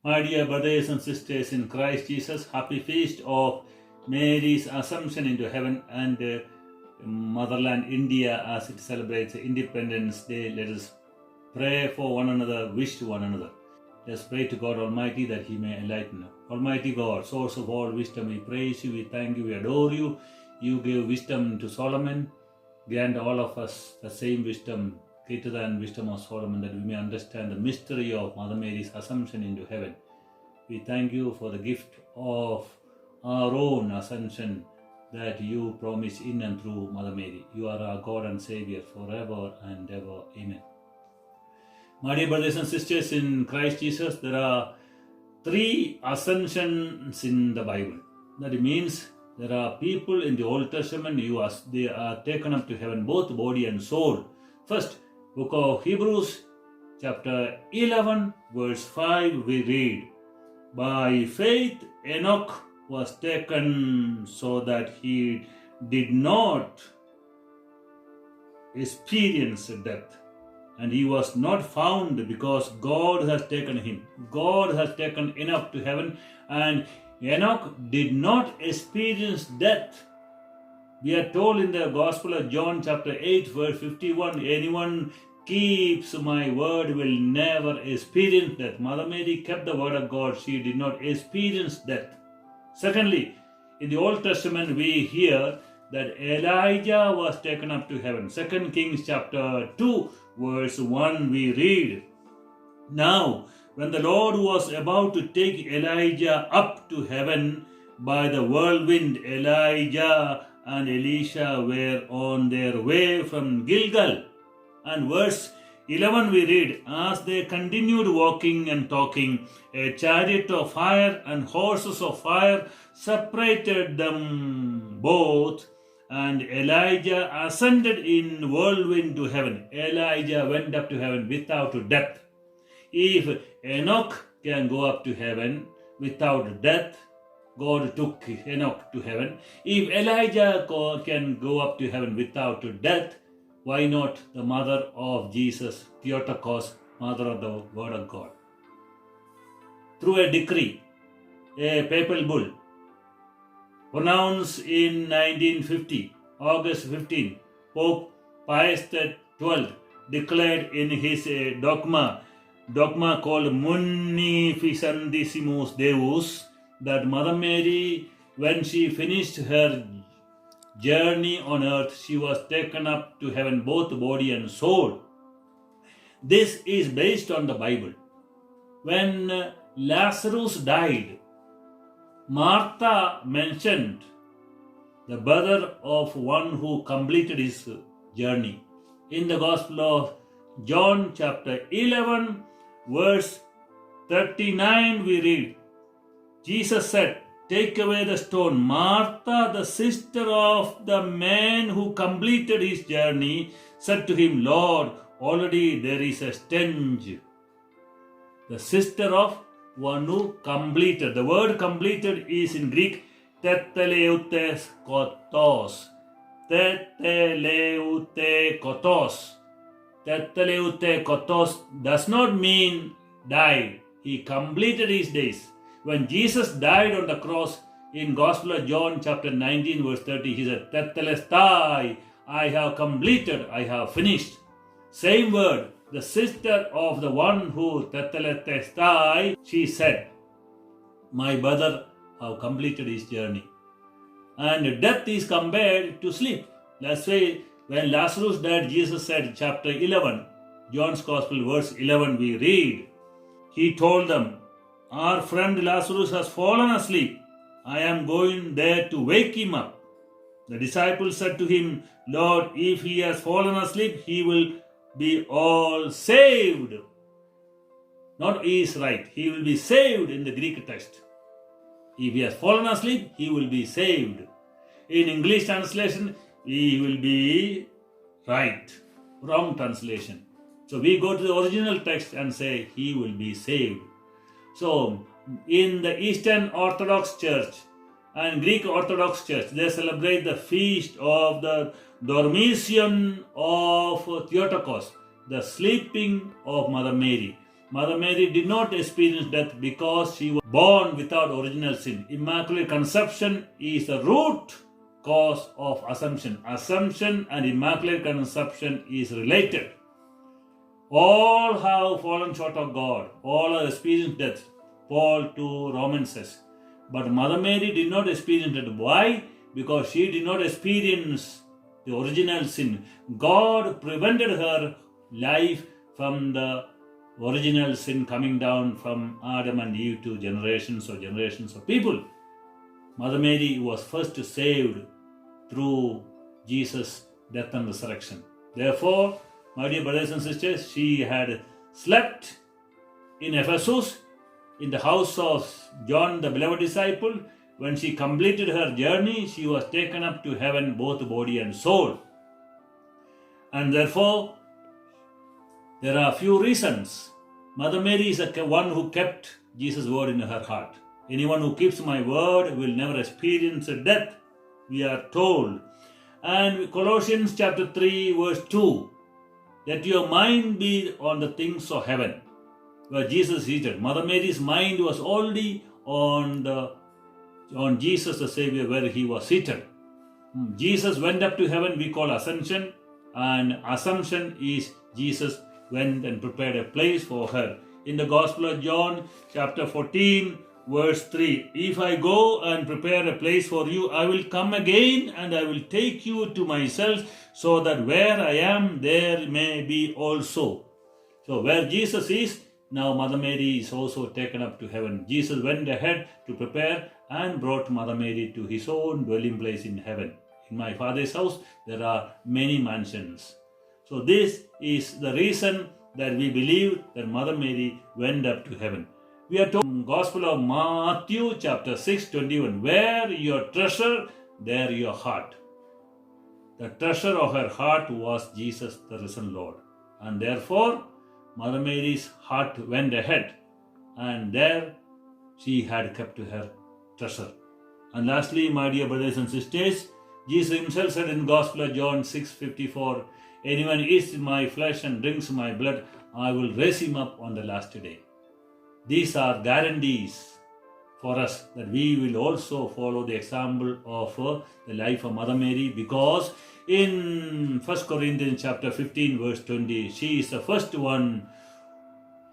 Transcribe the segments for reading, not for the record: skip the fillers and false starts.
My dear brothers and sisters in Christ Jesus, happy feast of Mary's Assumption into heaven and motherland India as it celebrates Independence Day. Let us pray for one another, wish to one another. Let's pray to God Almighty that He may enlighten us. Almighty God, source of all wisdom, we praise you, we thank you, we adore you. You gave wisdom to Solomon. Grant all of us the same wisdom, greater than wisdom of Solomon, that we may understand the mystery of Mother Mary's Assumption into heaven. We thank you for the gift of our own ascension that you promise in and through Mother Mary. You are our God and Savior forever and ever. Amen. My dear brothers and sisters in Christ Jesus, there are 3 ascensions in the Bible. That means there are people in the Old Testament, they are taken up to heaven, both body and soul. First, book of Hebrews, chapter 11, verse 5, we read, by faith Enoch was taken so that he did not experience death. And he was not found because God has taken him. God has taken Enoch to heaven, and Enoch did not experience death. We are told in the Gospel of John chapter 8 verse 51, anyone keeps my word will never experience death. Mother Mary kept the word of God. She did not experience death. Secondly, in the Old Testament we hear that Elijah was taken up to heaven. 2 Kings chapter 2 verse 1 we read, now when the Lord was about to take Elijah up to heaven by the whirlwind, Elijah and Elisha were on their way from Gilgal. And verse 11 we read, as they continued walking and talking, a chariot of fire and horses of fire separated them both, and Elijah ascended in whirlwind to heaven. Elijah went up to heaven without death. If Enoch can go up to heaven without death, God took Enoch to heaven. If Elijah can go up to heaven without death, why not the mother of Jesus, Theotokos, mother of the Word of God? Through a decree, a papal bull, pronounced in 1950, August 15, Pope Pius XII declared in his dogma called Munificentissimus Deus, that Mother Mary, when she finished her journey on earth, she was taken up to heaven, both body and soul. This is based on the Bible. When Lazarus died, Martha mentioned the brother of one who completed his journey. In the Gospel of John chapter 11 verse 39 we read, Jesus said, take away the stone. Martha, the sister of the man who completed his journey, said to him, Lord, already there is a stench. The sister of one who completed. The word completed is in Greek teteleutes kotos. Teteleute kotos. Teteleute kotos does not mean died. He completed his days. When Jesus died on the cross, in Gospel of John chapter 19 verse 30, he said, Tetelestai, I have completed, I have finished. Same word, the sister of the one who Tetelestai, she said, my brother have completed his journey. And death is compared to sleep. Let's say when Lazarus died, Jesus said, chapter 11, John's Gospel verse 11 we read, he told them, our friend Lazarus has fallen asleep. I am going there to wake him up. The disciples said to him, Lord, if he has fallen asleep, he will be all saved. Not is right. He will be saved in the Greek text. If he has fallen asleep, he will be saved. In English translation, he will be right. Wrong translation. So we go to the original text and say, he will be saved. So, in the Eastern Orthodox Church and Greek Orthodox Church, they celebrate the feast of the Dormition of Theotokos, the sleeping of Mother Mary. Mother Mary did not experience death because she was born without original sin. Immaculate conception is the root cause of Assumption. Assumption and Immaculate Conception is related. All have fallen short of God. All have experienced death. Paul to Romans says. But Mother Mary did not experience it. Why? Because she did not experience the original sin. God prevented her life from the original sin coming down from Adam and Eve to generations of people. Mother Mary was first saved through Jesus' death and resurrection. Therefore, my dear brothers and sisters, she had slept in Ephesus in the house of John, the beloved disciple. When she completed her journey, she was taken up to heaven, both body and soul. And therefore, there are a few reasons. Mother Mary is the one who kept Jesus' word in her heart. Anyone who keeps my word will never experience death, we are told. And Colossians chapter 3 verse 2, let your mind be on the things of heaven, where Jesus is seated. Mother Mary's mind was already on Jesus the Savior, where he was seated. Jesus went up to heaven, we call ascension, and assumption is Jesus went and prepared a place for her. In the Gospel of John, chapter 14, verse 3, if I go and prepare a place for you, I will come again and I will take you to myself, so that where I am, there may be also. So where Jesus is, now Mother Mary is also taken up to heaven. Jesus went ahead to prepare and brought Mother Mary to his own dwelling place in heaven. In my Father's house, there are many mansions. So this is the reason that we believe that Mother Mary went up to heaven. We are told in the Gospel of Matthew chapter 6:21, where your treasure, there your heart. The treasure of her heart was Jesus, the risen Lord. And therefore, Mother Mary's heart went ahead, and there she had kept her treasure. And lastly, my dear brothers and sisters, Jesus himself said in the Gospel of John 6:54, anyone eats my flesh and drinks my blood, I will raise him up on the last day. These are guarantees for us that we will also follow the example of the life of Mother Mary, because in 1 Corinthians chapter 15 verse 20, she is the first one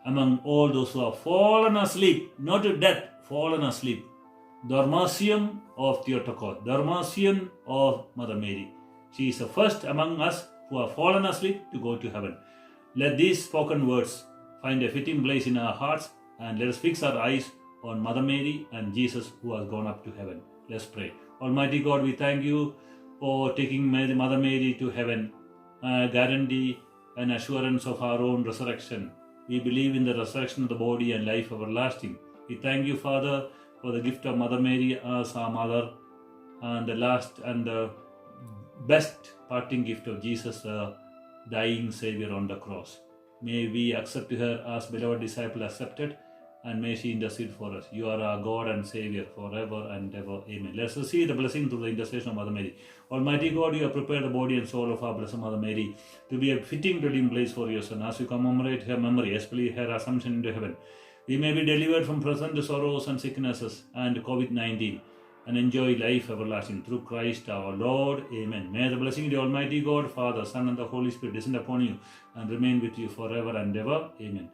among all those who have fallen asleep, not to death, fallen asleep. Dormasium of Theotokos, Dormasium of Mother Mary. She is the first among us who have fallen asleep to go to heaven. Let these spoken words find a fitting place in our hearts, and let us fix our eyes on Mother Mary and Jesus who has gone up to heaven. Let's pray. Almighty God, we thank you for taking Mother Mary to heaven, guarantee and assurance of our own resurrection. We believe in the resurrection of the body and life everlasting. We thank you, Father, for the gift of Mother Mary as our mother, and the last and the best parting gift of Jesus, the dying Savior on the cross. May we accept her as beloved disciple accepted, and may she intercede for us. You are our God and Savior forever and ever. Amen. Let us receive the blessing through the intercession of Mother Mary. Almighty God, you have prepared the body and soul of our Blessed Mother Mary to be a fitting dwelling place for your Son. As we commemorate her memory, especially her assumption into heaven, we may be delivered from present sorrows and sicknesses and COVID-19, and enjoy life everlasting through Christ our Lord. Amen. May the blessing of the Almighty God, Father, Son, and the Holy Spirit descend upon you and remain with you forever and ever. Amen.